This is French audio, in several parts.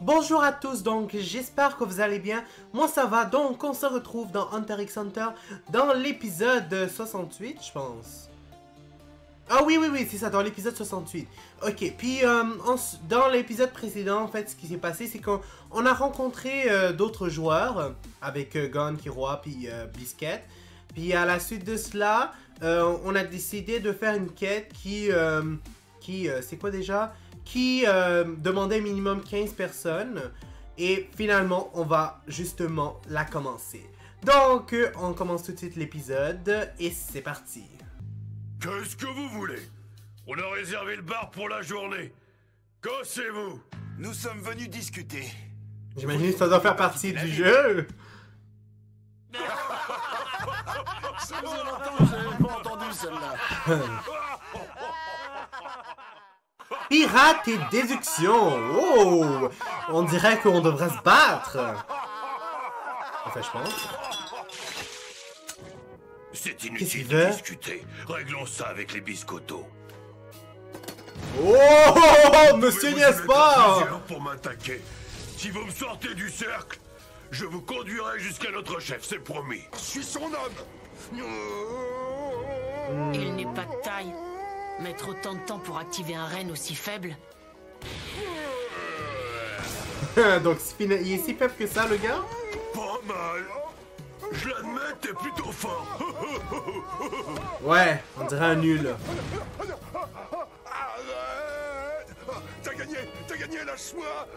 Bonjour à tous, donc j'espère que vous allez bien. Moi ça va, donc on se retrouve dans Hunter x Hunter dans l'épisode 68 je pense. Ah oui, c'est ça, dans l'épisode 68. Ok, puis dans l'épisode précédent, en fait, ce qui s'est passé, c'est qu'on a rencontré d'autres joueurs, avec Gon, Killua, puis Biscuit. Puis à la suite de cela, on a décidé de faire une quête qui c'est quoi déjà? Qui demandait minimum 15 personnes. Et finalement, on va justement la commencer. Donc, on commence tout de suite l'épisode, et c'est parti. Qu'est-ce que vous voulez? On a réservé le bar pour la journée. Cassez-vous! Nous sommes venus discuter. J'imagine que ça doit faire partie du jeu. Ça faisait longtemps que j'avais pas entendu celle-là. Pirate et déduction. Oh! On dirait qu'on devrait se battre. Enfin, je pense. C'est Qu'est-ce inutile qu'il de veut? discuter. Réglons ça avec les biscottos. Oh! Monsieur Pouvez-vous n'est-ce y pas? mettre plusieurs pour m'attaquer. Si vous me sortez du cercle, je vous conduirai jusqu'à notre chef, c'est promis. Je suis son homme. Il n'est pas de taille. Mettre autant de temps pour activer un renne aussi faible. Donc, il est si faible que ça, le gars? Pas mal. Je l'admets, t'es plutôt fort. Ouais, on dirait un nul. Arrête. T'as gagné, lâche-moi.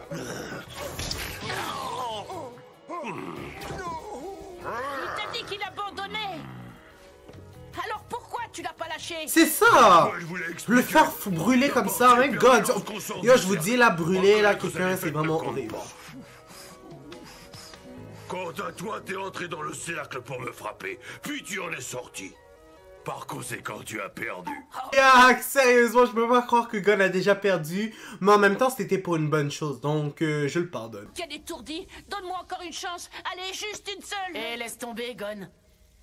Il t'a dit qu'il abandonnait. Alors pourquoi tu l'as pas lâché? C'est ça! Moi, je voulais Le expliquer. faire brûler comme ça, my god! Yo, je vous dis, là, brûler, là, Vous avez quelqu'un, fait c'est vraiment le horrible. combat. Quant à toi, t'es entré dans le cercle pour me frapper, puis tu en es sorti. Par conséquent, tu as perdu. Yak, sérieusement, je peux pas croire que Gon a déjà perdu, mais en même temps, c'était pour une bonne chose, donc je le pardonne. Quel étourdi. Donne-moi encore une chance. Allez, juste une seule. Eh, laisse tomber, Gon.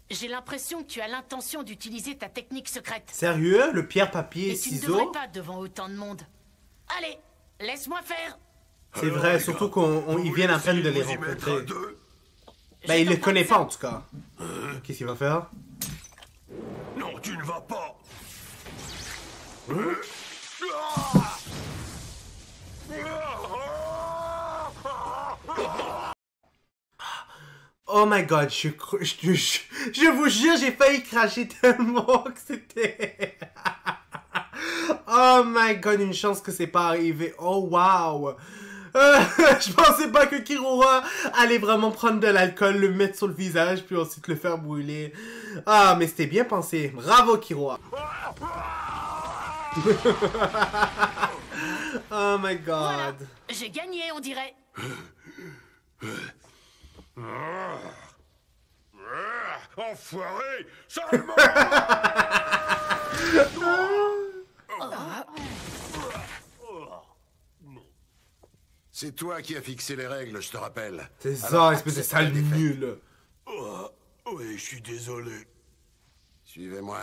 J'ai l'impression que tu as l'intention d'utiliser ta technique secrète. Sérieux? Le pierre, papier, Et tu ne ciseaux? devrais pas devant autant de monde. Allez, laisse-moi faire. C'est vrai, les surtout gars, qu'ils vous viennent à peine voulez de les vous y mettre à rencontrer. deux? Ben, il Je les t'entends connaît ça. pas, en tout cas. Qu'est-ce qu'il va faire? Non, tu ne vas pas. Oh my god, je vous jure, j'ai failli cracher tellement que c'était... Oh my god, une chance que c'est pas arrivé. Oh wow. Je pensais pas que Killua allait vraiment prendre de l'alcool, le mettre sur le visage, puis ensuite le faire brûler. Ah, mais c'était bien pensé. Bravo, Killua. Oh my Voilà. god. J'ai gagné, on dirait. Enfoiré! Seulement! C'est toi qui as fixé les règles, je te rappelle. C'est ça, Alors, espèce de accepte sale la défaite. nul. Oui, je suis désolé. Suivez-moi.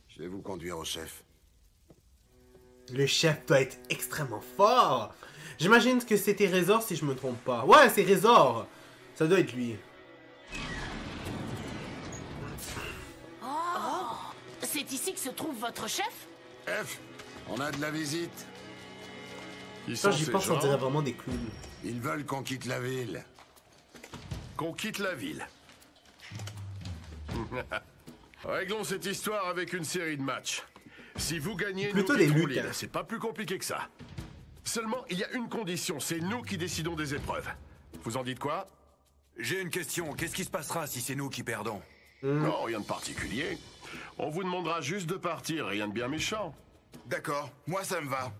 Je vais vous conduire au chef. Le chef doit être extrêmement fort. J'imagine que c'était Résor si je me trompe pas. Ouais, c'est Résor. Ça doit être lui. C'est ici que se trouve votre chef? F, on a de la visite. Quand j'y pense, on dirait vraiment des clowns. Ils veulent qu'on quitte la ville. Qu'on quitte la ville. Réglons cette histoire avec une série de matchs. Si vous gagnez, Plutôt nous des quitterons luttes, l'île. hein. C'est pas plus compliqué que ça. Seulement, il y a une condition, c'est nous qui décidons des épreuves. Vous en dites quoi? J'ai une question. Qu'est-ce qui se passera si c'est nous qui perdons? Non, rien de particulier. On vous demandera juste de partir, rien de bien méchant. D'accord, moi ça me va.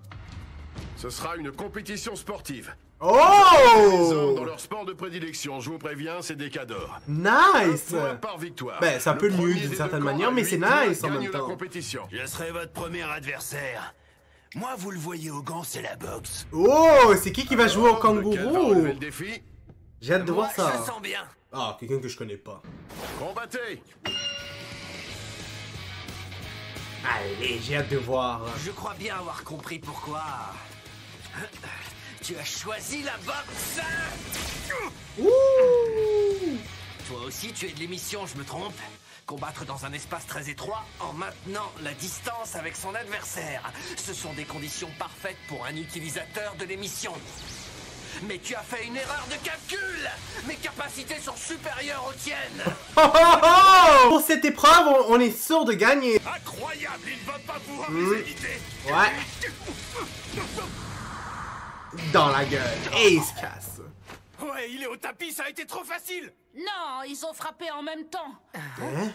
Ce sera une compétition sportive. Les hommes dans Oh! leur sport de prédilection, je vous préviens, c'est des cadors. Nice! Point par victoire. Ben, c'est un Le peu nul premier d'une des certaine deux camps manière, à mais 8 c'est points nice en gagne même la temps. compétition. Je serai votre premier adversaire. Moi, vous le voyez au gant, c'est la boxe. Oh! C'est qui va jouer au Alors, lequel va relever kangourou? le défi? J'ai hâte de voir Moi, je ça. le sens bien. Ah, quelqu'un que je connais pas. Combattez! Allez, j'ai hâte de voir. Je crois bien avoir compris pourquoi. Tu as choisi la boxe. Ouh! Toi aussi, tu es de l'émission, je me trompe? Combattre dans un espace très étroit en maintenant la distance avec son adversaire. Ce sont des conditions parfaites pour un utilisateur de l'émission. Mais tu as fait une erreur de calcul. Mes capacités sont supérieures aux tiennes. Oh, oh, oh! Pour cette épreuve, on est sûr de gagner. Incroyable, il va pas pouvoir les éviter. Ouais. Dans la gueule. Et il se casse. Ouais, il est au tapis, ça a été trop facile. Non, ils ont frappé en même temps. Hein?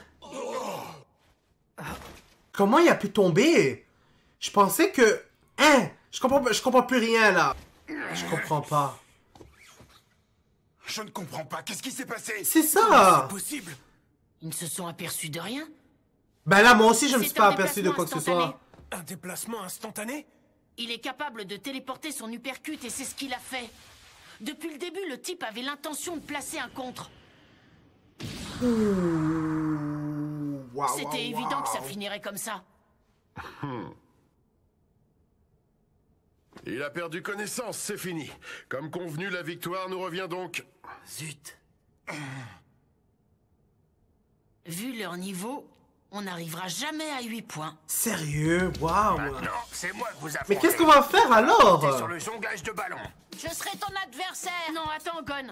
Comment il a pu tomber? Je pensais que... Hein? Je comprends plus rien, là. Je comprends pas. Je ne comprends pas, qu'est-ce qui s'est passé? C'est ça! C'est possible. Ils ne se sont aperçus de rien. Ben là, moi aussi, je me C'est suis pas un aperçu de quoi que ce déplacement soit. Un déplacement instantané? Il est capable de téléporter son uppercut et c'est ce qu'il a fait. Depuis le début, le type avait l'intention de placer un contre. Waouh, C'était waouh, évident que ça waouh. finirait comme ça. Il a perdu connaissance, c'est fini. Comme convenu, la victoire nous revient donc. Zut. Vu leur niveau, on n'arrivera jamais à 8 points. Sérieux? Waouh! Non, c'est moi que vous affrontez. Mais qu'est-ce qu'on va faire alors? T'es sur le jonglage de ballon. Je serai ton adversaire. Non, attends, Gon.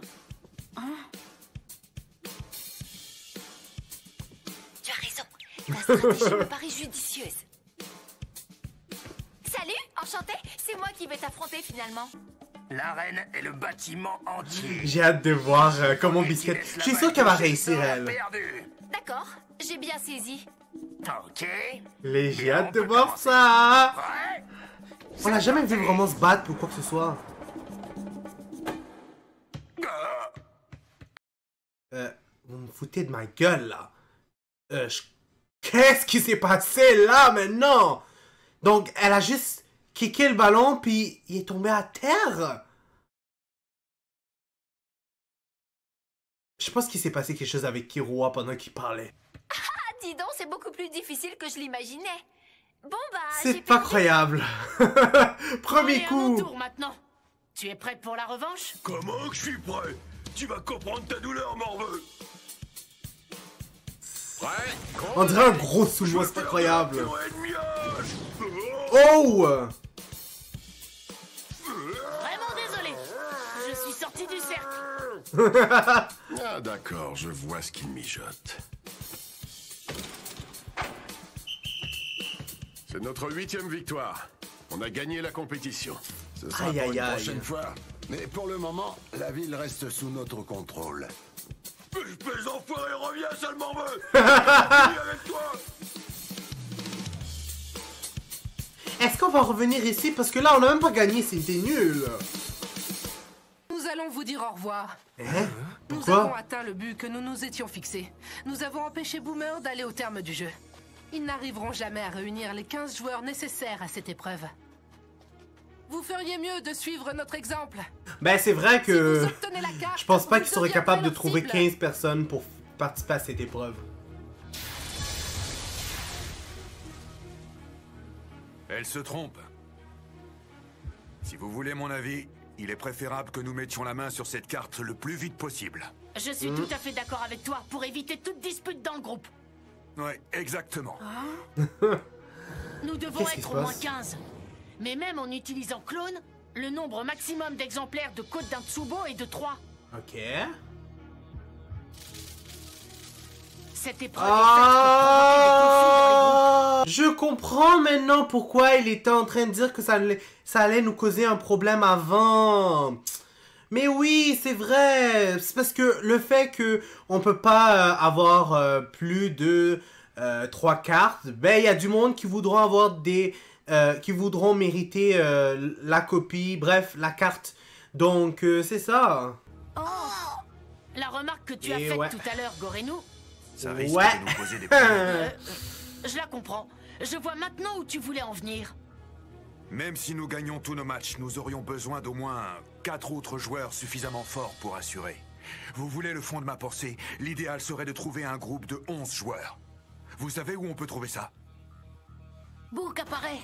Tu as raison. Ta stratégie me paraît judicieuse. Salut, enchantée. C'est moi qui vais t'affronter finalement. L'arène est le bâtiment entier. J'ai hâte de voir comment Biscuit... Je suis sûr qu'elle va réussir, elle. Perdu. D'accord, j'ai bien saisi. Ok. Les j'ai hâte de voir ça! Ouais. On l'a jamais vu vraiment se battre ou quoi que ce soit. Vous me foutez de ma gueule, là. Qu'est-ce qui s'est passé, là, maintenant? Donc, elle a juste kické le ballon, puis il est tombé à terre? Je pense qu'il s'est passé quelque chose avec Killua pendant qu'il parlait. Ah, dis donc, c'est beaucoup plus difficile que je l'imaginais. Bon bah, C'est pas croyable. Premier Allez, à mon coup. tour maintenant. Tu es prête pour la revanche? Comment que je suis prêt? Tu vas comprendre ta douleur, morveux. Prêt? On dirait un gros sous-moi, c'est incroyable. Oh. Oh! Vraiment désolé. Je suis sorti du cercle. Ah d'accord, je vois ce qu'il mijote. C'est notre 8e victoire. On a gagné la compétition. Ce sera Aïe, pour aïe, une aïe. prochaine fois. Mais pour le moment, la ville reste sous notre contrôle. Espèce d'enfoiré, reviens, sale morveux. Avec toi. Est-ce qu'on va revenir ici? Parce que là, on a même pas gagné, c'était nul. Nous allons vous dire au revoir. Hein? Nous avons Pourquoi? atteint le but que nous nous étions fixés. Nous avons empêché Boomer d'aller au terme du jeu. Ils n'arriveront jamais à réunir les 15 joueurs nécessaires à cette épreuve. Vous feriez mieux de suivre notre exemple. Ben, c'est vrai Si vous que... obtenez la carte, Je pense pas vous qu'ils seraient deviendrez capables de leur trouver cible. 15 personnes pour participer à cette épreuve. Elle se trompe. Si vous voulez mon avis, il est préférable que nous mettions la main sur cette carte le plus vite possible. Je suis tout à fait d'accord avec toi pour éviter toute dispute dans le groupe. Ouais, exactement. Nous devons Qu'est-ce qui être se au moins passe 15. Mais même en utilisant clone, le nombre maximum d'exemplaires de Code d'un Tsubo est de 3. Ok. Cette épreuve est faite pour provoquer des conflits dans les groupes. Ah, je comprends maintenant pourquoi il était en train de dire que ça allait nous causer un problème avant. Mais oui, c'est vrai. C'est parce que le fait que on peut pas avoir plus de 3 cartes, ben il y a du monde qui voudront avoir des qui voudront mériter la copie, bref, la carte. Donc c'est ça. La remarque que tu as Et faite ouais. tout à l'heure, Gorenu, Ça risque Ouais. de nous poser des problèmes. je la comprends. Je vois maintenant où tu voulais en venir. Même si nous gagnons tous nos matchs, nous aurions besoin d'au moins 4 autres joueurs suffisamment forts pour assurer. Vous voulez le fond de ma pensée? L'idéal serait de trouver un groupe de 11 joueurs. Vous savez où on peut trouver ça? Book apparaît.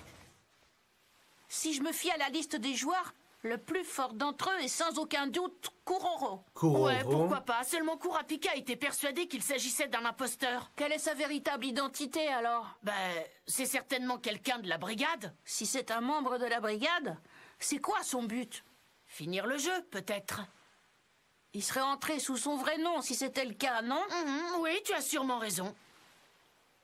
Si je me fie à la liste des joueurs, Le plus fort d'entre eux est sans aucun doute Kuroro. Kuroro. Ouais, pourquoi pas. Seulement Kurapika était persuadé qu'il s'agissait d'un imposteur. Quelle est sa véritable identité, alors? Ben, c'est certainement quelqu'un de la brigade. Si c'est un membre de la brigade, c'est quoi son but? Finir le jeu, peut-être. Il serait entré sous son vrai nom si c'était le cas, non? Oui, tu as sûrement raison.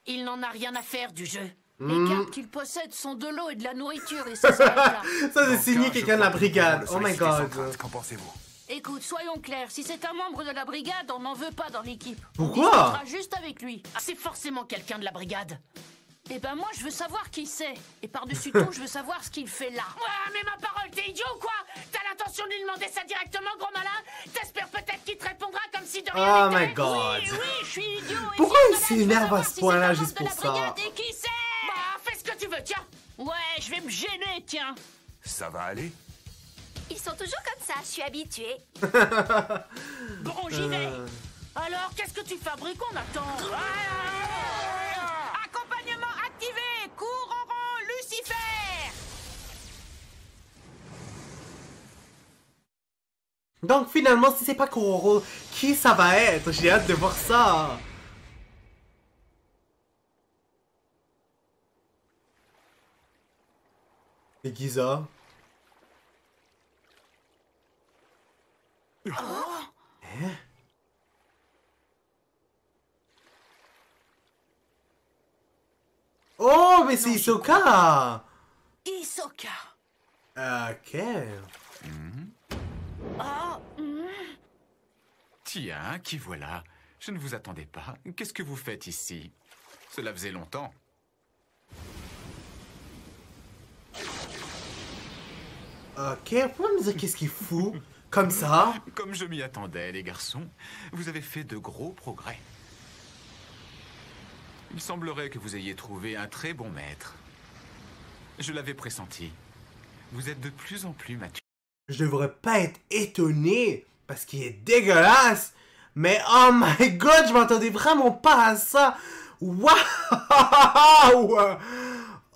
Il n'en a rien à faire du jeu. Les cartes qu'il possède sont de l'eau et de la nourriture et ça s'arrête là. Ça, c'est signé quelqu'un de la brigade. Oh my god. Qu'en pensez-vous? Écoute, soyons clairs, si c'est un membre de la brigade, on n'en veut pas dans l'équipe. Pourquoi? On discutera juste avec lui. Ah, c'est forcément quelqu'un de la brigade. Eh ben moi, je veux savoir qui c'est. Et par-dessus tout, je veux savoir ce qu'il fait là. Ah, mais ma parole, t'es idiot ou quoi? T'as l'intention de lui demander ça directement, gros malin? T'espères peut-être qu'il te répondra comme si de rien Oh n'était? my god. Oui, je suis idiot. Et Pourquoi si il je te s'énerve à laisse, ce je veux point-là savoir juste si pour c'est un membre de la ça? brigade et qui c'est? Bah, fais ce que tu veux, tiens. Ouais, je vais me gêner, tiens. Ça va aller? Ils sont toujours comme ça, je suis habituée. Bon, j'y vais. Alors, qu'est-ce que tu fabriques? On attend. Accompagnement activé. Kuroro Lucifer. Donc finalement, si c'est pas Kuroro, qui ça va être? J'ai hâte de voir ça. C'est Giza. Hein? Oh, mais c'est Hisoka! Hisoka. Ok. Tiens, qui voilà? Je ne vous attendais pas. Qu'est-ce que vous faites ici? Cela faisait longtemps. Ok, vous pouvez me dire qu'est-ce qu'il fout? Comme ça? Comme je m'y attendais, les garçons, vous avez fait de gros progrès. Il semblerait que vous ayez trouvé un très bon maître. Je l'avais pressenti. Vous êtes de plus en plus mature. Je devrais pas être étonné parce qu'il est dégueulasse. Mais oh my god, je m'attendais vraiment pas à ça. Waouh!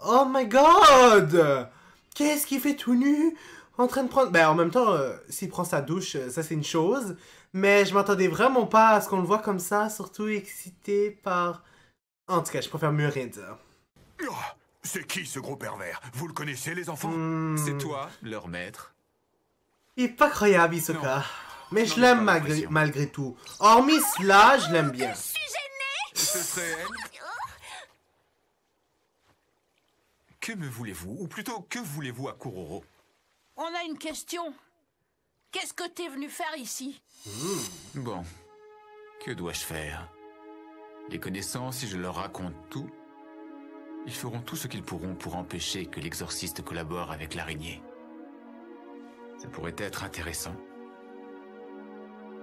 Oh my god! Qu'est-ce qu'il fait tout nu? En train de prendre... Ben en même temps, s'il prend sa douche, ça c'est une chose. Mais je m'attendais vraiment pas à ce qu'on le voit comme ça, surtout excité par... En tout cas, je préfère mieux rien dire. Oh, c'est qui ce gros pervers? Vous le connaissez, les enfants? C'est toi, leur maître. Il est pas croyable, Hisoka. Non. Mais J'en je ai l'aime pas l'impression. malgré tout. Hormis cela, je l'aime bien. Je suis gênée. Ce serait elle? Que me voulez-vous? Ou plutôt, que voulez-vous à Kuroro? On a une question. Qu'est-ce que t'es venu faire ici? Bon, que dois-je faire? Les connaissants, si je leur raconte tout, ils feront tout ce qu'ils pourront pour empêcher que l'exorciste collabore avec l'araignée. Ça pourrait être intéressant.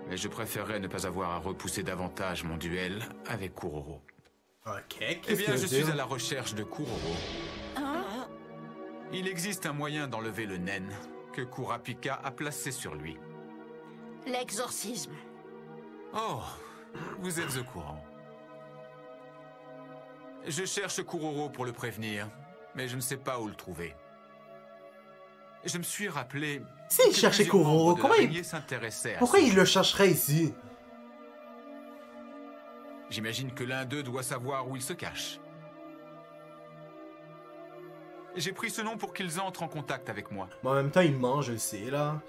Mais je préférerais ne pas avoir à repousser davantage mon duel avec Kuroro. Ok, Eh qu'est-ce bien, que je dire? suis à la recherche de Kuroro. Il existe un moyen d'enlever le naine que Kurapika a placé sur lui. L'exorcisme. Oh, vous êtes au courant. Je cherche Kuroro pour le prévenir, mais je ne sais pas où le trouver. Je me suis rappelé... S'il que cherchait plusieurs Kuroro, membres de comment l'araignée il... s'intéressaient à Pourquoi ce il jeu. le chercherait ici? J'imagine que l'un d'eux doit savoir où il se cache. J'ai pris ce nom pour qu'ils entrent en contact avec moi. Mais en même temps, il mange, je le sais, là.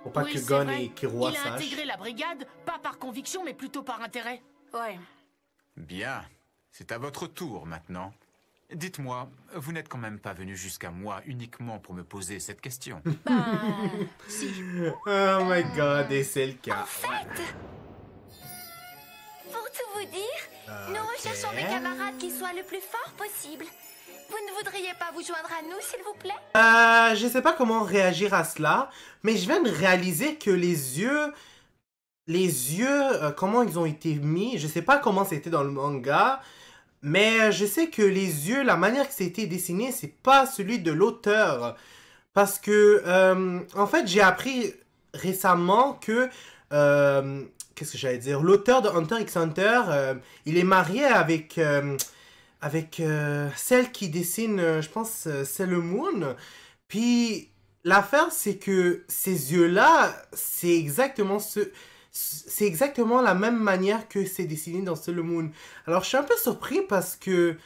Pour pas Oui, que c'est Gon vrai. et Killua Il a sachent. intégré la brigade, pas par conviction, mais plutôt par intérêt. Ouais. Bien, c'est à votre tour maintenant. Dites-moi, vous n'êtes quand même pas venu jusqu'à moi uniquement pour me poser cette question. Si. Oh my god, et c'est le cas. En fait, pour tout vous dire, nous recherchons des camarades qui soient le plus forts possible. Vous ne voudriez pas vous joindre à nous, s'il vous plaît? Je sais pas comment réagir à cela, mais je viens de réaliser que les yeux, comment ils ont été mis, je sais pas comment c'était dans le manga, mais je sais que les yeux, la manière que c'était dessiné, c'est pas celui de l'auteur. Parce que, en fait, j'ai appris récemment que, qu'est-ce que j'allais dire, l'auteur de Hunter x Hunter, il est marié avec celle qui dessine, je pense, Sailor Moon. Puis, L'affaire, c'est que ces yeux-là, c'est exactement la même manière que c'est dessiné dans Sailor Moon. Alors, je suis un peu surpris parce que...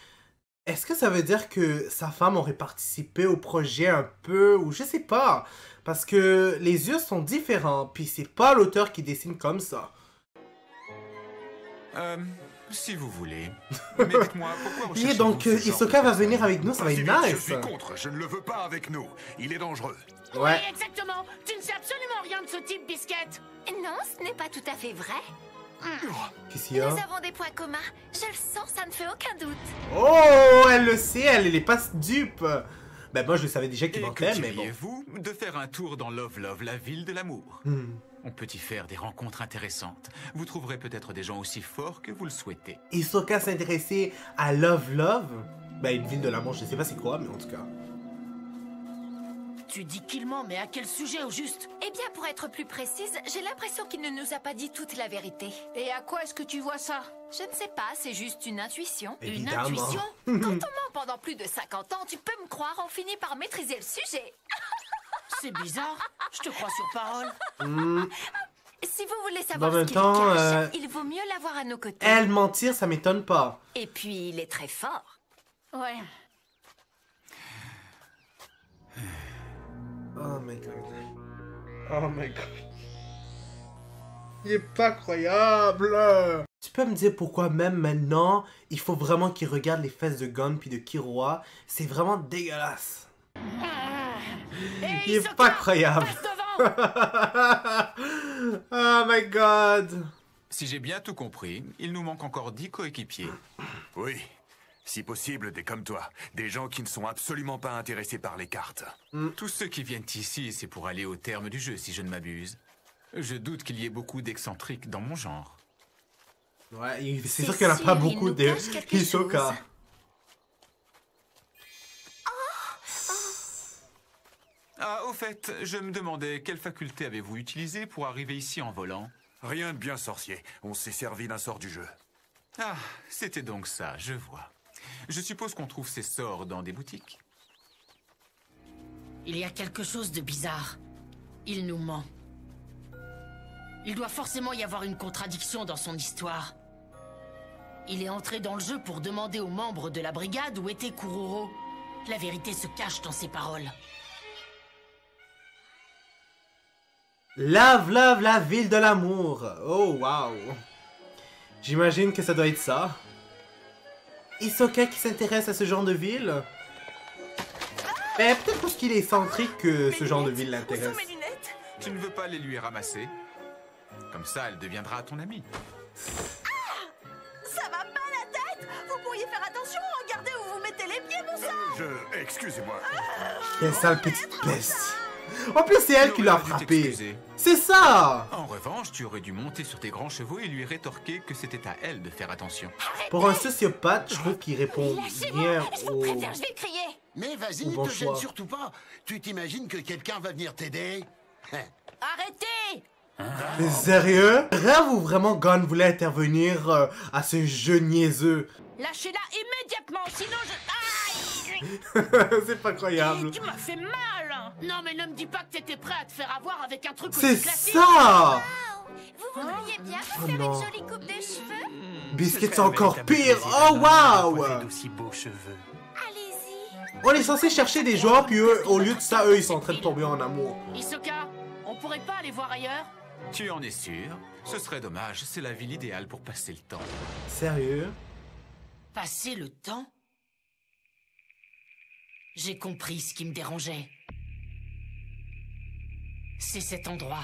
Est-ce que ça veut dire que sa femme aurait participé au projet un peu, ou je sais pas. Parce que les yeux sont différents, puis c'est pas l'auteur qui dessine comme ça. Si vous voulez. Mais dites-moi, pourquoi recherchez-vous donc, ce genre Hisoka de va venir personnage? avec nous, ça va être Je nice. suis contre, je ne le veux pas avec nous. Il est dangereux. Ouais. Oui, exactement. Tu ne sais absolument rien de ce type, Biscuit. Non, ce n'est pas tout à fait vrai. Qu'est-ce qu'il y a? Nous avons des points communs. Je le sens, ça ne fait aucun doute. Oh, elle le sait, elle est pas dupe. Ben moi je savais déjà qu'il Et mentait, que mais bon. diriez-vous de faire un tour dans Love Love, la ville de l'amour? On peut y faire des rencontres intéressantes. Vous trouverez peut-être des gens aussi forts que vous le souhaitez. Hisoka s'intéresser à Love Love? Ben une ville de l'amour, je sais pas c'est quoi, mais en tout cas. Tu dis qu'il ment, mais à quel sujet au juste? Eh bien, pour être plus précise, j'ai l'impression qu'il ne nous a pas dit toute la vérité. Et à quoi est-ce que tu vois ça? Je ne sais pas, c'est juste une intuition. Évidemment. Une intuition? Quand on ment pendant plus de 50 ans, tu peux me croire, on finit par maîtriser le sujet. C'est bizarre. Je te crois sur parole. Si vous voulez savoir En même ce qu'il temps, cache, il vaut mieux l'avoir à nos côtés. Elle mentir, ça m'étonne pas. Et puis, il est très fort. Ouais. Oh my god. Oh my god. Il est pas croyable. Tu peux me dire pourquoi même maintenant, il faut vraiment qu'il regarde les fesses de Gon puis de Killua? C'est vraiment dégueulasse. Il est pas croyable. Oh my god. Si j'ai bien tout compris, il nous manque encore 10 coéquipiers. Oui. Si possible, des comme toi. Des gens qui ne sont absolument pas intéressés par les cartes. Tous ceux qui viennent ici, c'est pour aller au terme du jeu, si je ne m'abuse. Je doute qu'il y ait beaucoup d'excentriques dans mon genre. Ouais, c'est sûr qu'il n'y en a pas beaucoup de Hisoka. Ah, au fait, je me demandais, quelle faculté avez-vous utilisée pour arriver ici en volant? Rien de bien sorcier. On s'est servi d'un sort du jeu. Ah, c'était donc ça, je vois. Je suppose qu'on trouve ces sorts dans des boutiques. Il y a quelque chose de bizarre. Il nous ment. Il doit forcément y avoir une contradiction dans son histoire. Il est entré dans le jeu pour demander aux membres de la brigade où était Kuroro. La vérité se cache dans ses paroles. Love Love, la ville de l'amour. Oh wow. J'imagine que ça doit être ça. Hisoka qui s'intéresse à ce genre de ville? Peut-être parce qu'il est excentrique que ce genre de ville l'intéresse. Tu ne veux pas les lui ramasser? Comme ça, elle deviendra ton amie. Ça va pas la tête? Vous pourriez faire attention, regardez où vous mettez les pieds, mon sang! Excusez-moi. Quelle sale petite peste. En plus, c'est elle qui l'a frappé. C'est ça! En revanche, tu aurais dû monter sur tes grands chevaux et lui rétorquer que c'était à elle de faire attention. Pour un sociopathe, je trouve qu'il répond bien au... Je vais crier. Mais vas-y, Au bon te gêne choix. surtout pas. Tu t'imagines que quelqu'un va venir t'aider? Arrêtez! Mais sérieux? Rêve ou vraiment Gon voulait intervenir à ce jeu niaiseux? Lâchez-la immédiatement, sinon je... Aïe! C'est pas croyable. Tu m'as fait mal! Non mais ne me dis pas que t'étais prêt à te faire avoir avec un truc C'est aussi classique! ça! Vous voudriez bien me Oh faire non. une jolie coupe de cheveux? Biscuit, c'est encore pire! Oh wow! D'aussi beaux cheveux. Allez-y. On est censé chercher des joueurs, puis eux, au lieu de ça, eux, ils sont en train de tomber en amour. Hisoka, on pourrait pas aller voir ailleurs? Tu en es sûr? Ce serait dommage, c'est la ville idéale pour passer le temps. Sérieux? Passer le temps? J'ai compris ce qui me dérangeait. C'est cet endroit.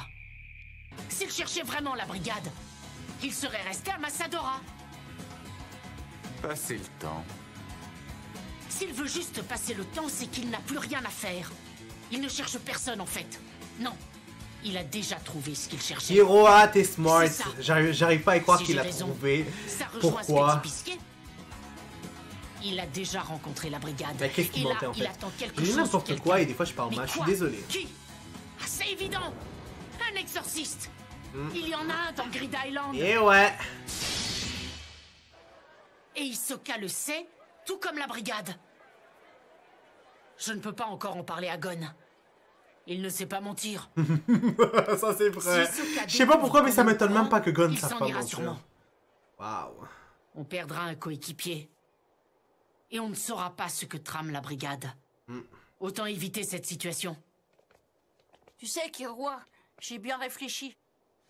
S'il cherchait vraiment la brigade, il serait resté à Massadora. Passer le temps. S'il veut juste passer le temps, c'est qu'il n'a plus rien à faire. Il ne cherche personne en fait. Non, il a déjà trouvé ce qu'il cherchait. Hiroa, t'es smart. C'est ça. J'arrive pas à y croire Si qu'il j'ai a raison, trouvé. Ça rejoint Pourquoi? ce qu'a dit Biscuit. Il a déjà rencontré la brigade. Mais qu'est-ce qu'il Et là, mentait en fait? il attend quelque Je dis chose n'importe ou quoi et quelqu'un. des fois je parle Mais mal, je suis quoi? désolé. Qui? Ah, c'est évident. Un exorciste. Il y en a un dans Grid Island. Et ouais. Et Hisoka le sait, tout comme la brigade. Je ne peux pas encore en parler à Gon. Il ne sait pas mentir. Ça c'est vrai. Si Hisoka Je sais pas pourquoi, mais ça découvre m'étonne même pas que Gon il sache s'en pas ira mentir. sûrement. Waouh. On perdra un coéquipier. Et on ne saura pas ce que trame la brigade. Autant éviter cette situation. Tu sais, Killua, j'ai bien réfléchi.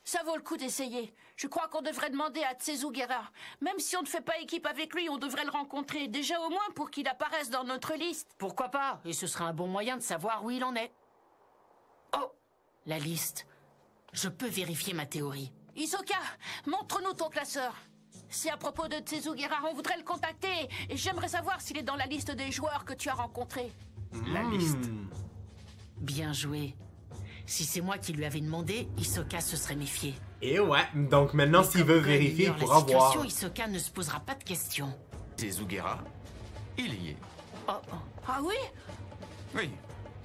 Ça vaut le coup d'essayer. Je crois qu'on devrait demander à Tsuzuguera. Même si on ne fait pas équipe avec lui, on devrait le rencontrer. Déjà au moins pour qu'il apparaisse dans notre liste. Pourquoi pas? Et ce sera un bon moyen de savoir où il en est. Oh! La liste. Je peux vérifier ma théorie. Hisoka, montre-nous ton classeur. C'est à propos de Tsuzuguera, on voudrait le contacter. Et j'aimerais savoir s'il est dans la liste des joueurs que tu as rencontrés. La liste. Bien joué. Si c'est moi qui lui avais demandé, Hisoka se serait méfié. Et ouais, donc maintenant s'il veut vérifier, il pourra voir. La situation, Hisoka ne se posera pas de questions. Tsuzuguera, il y est. Ah oui? Oui,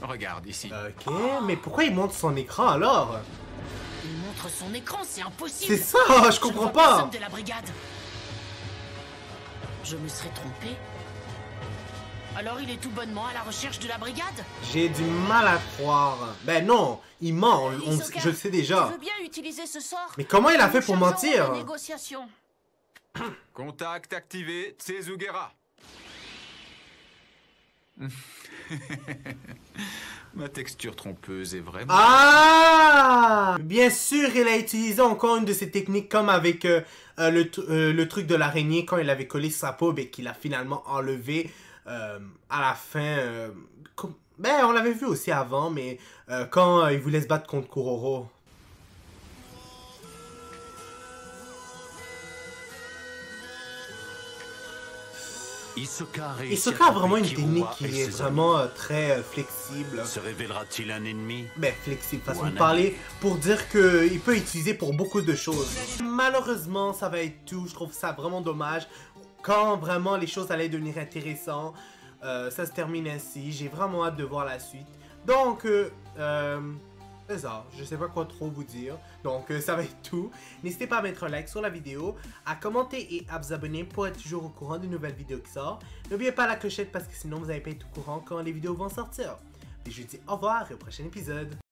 regarde ici. Ok, mais pourquoi il montre son écran alors? Il montre son écran, c'est impossible. C'est ça, je comprends pas. Personne de la brigade. Je me serais trompé. Alors il est tout bonnement à la recherche de la brigade? J'ai du mal à croire. Ben non, il ment, Hisoka, je le sais déjà. Tu veux bien utiliser ce sort? Mais comment il a fait pour Nous chargerons mentir? les négociations. Contact activé, Tsuzuguera. Ma texture trompeuse est vraiment... Ah! Bien sûr, il a utilisé encore une de ses techniques comme avec le truc de l'araignée quand il avait collé sa peau et qu'il a finalement enlevé à la fin. Ben, on l'avait vu aussi avant, mais quand il voulait se battre contre Kuroro. Hisoka a vraiment une technique qui est vraiment très flexible. Se révélera-t-il un ennemi? Ben, flexible, façon Ou un de parler, pour dire qu'il peut utiliser pour beaucoup de choses. Malheureusement, ça va être tout. Je trouve ça vraiment dommage. Quand vraiment les choses allaient devenir intéressantes, ça se termine ainsi. J'ai vraiment hâte de voir la suite. Donc, c'est ça. Je sais pas quoi trop vous dire. Donc, ça va être tout. N'hésitez pas à mettre un like sur la vidéo, à commenter et à vous abonner pour être toujours au courant des nouvelles vidéos qui sortent. N'oubliez pas la clochette parce que sinon vous n'allez pas être au courant quand les vidéos vont sortir. Et je vous dis au revoir et au prochain épisode.